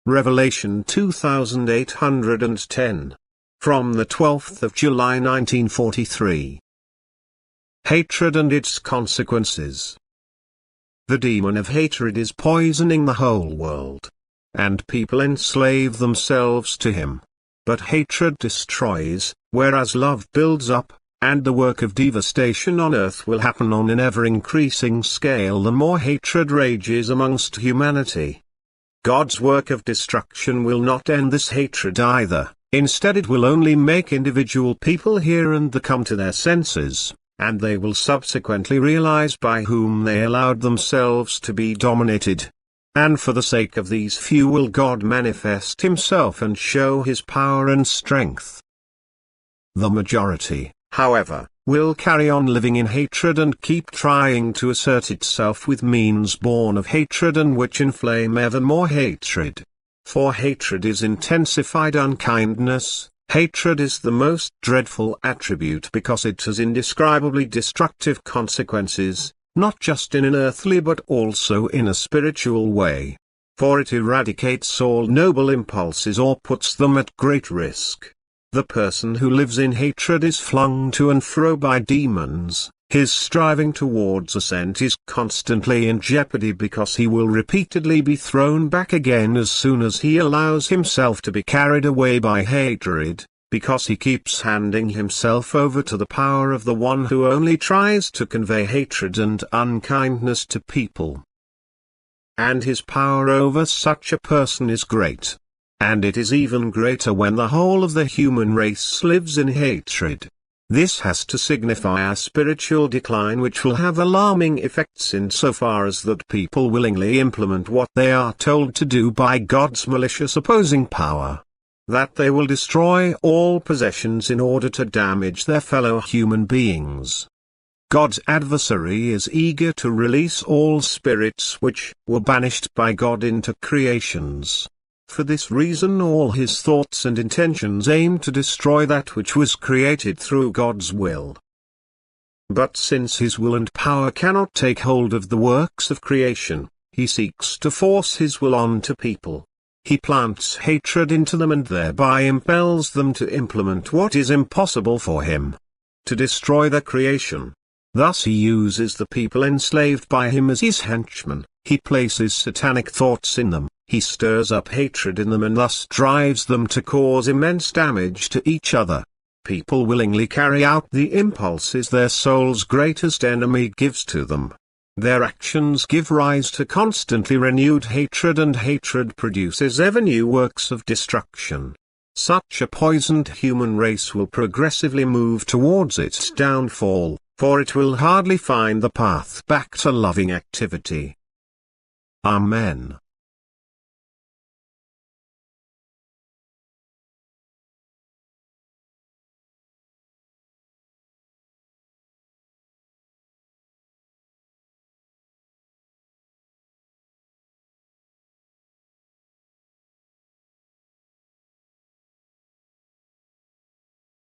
Revelation 2810. From the 12th of July 1943. Hatred and its consequences. The demon of hatred is poisoning the whole world. And people enslave themselves to him. But hatred destroys, whereas love builds up, and the work of devastation on earth will happen on an ever-increasing scale the more hatred rages amongst humanity. God's work of destruction will not end this hatred either, instead it will only make individual people here and there come to their senses, and they will subsequently realize by whom they allowed themselves to be dominated. And for the sake of these few will God manifest himself and show his power and strength. The majority, however, will carry on living in hatred and keep trying to assert itself with means born of hatred and which inflame ever more hatred. For hatred is intensified unkindness. Hatred is the most dreadful attribute because it has indescribably destructive consequences, not just in an earthly but also in a spiritual way. For it eradicates all noble impulses or puts them at great risk. The person who lives in hatred is flung to and fro by demons. His striving towards ascent is constantly in jeopardy because he will repeatedly be thrown back again as soon as he allows himself to be carried away by hatred, because he keeps handing himself over to the power of the one who only tries to convey hatred and unkindness to people. And his power over such a person is great. And it is even greater when the whole of the human race lives in hatred. This has to signify a spiritual decline which will have alarming effects insofar as that people willingly implement what they are told to do by God's malicious opposing power. That they will destroy all possessions in order to damage their fellow human beings. God's adversary is eager to release all spirits which were banished by God into creations. For this reason all his thoughts and intentions aim to destroy that which was created through God's will. But since his will and power cannot take hold of the works of creation, he seeks to force his will onto people. He plants hatred into them and thereby impels them to implement what is impossible for him. To destroy the creation. Thus he uses the people enslaved by him as his henchmen, he places satanic thoughts in them. He stirs up hatred in them and thus drives them to cause immense damage to each other. People willingly carry out the impulses their soul's greatest enemy gives to them. Their actions give rise to constantly renewed hatred and hatred produces ever new works of destruction. Such a poisoned human race will progressively move towards its downfall, for it will hardly find the path back to loving activity. Amen.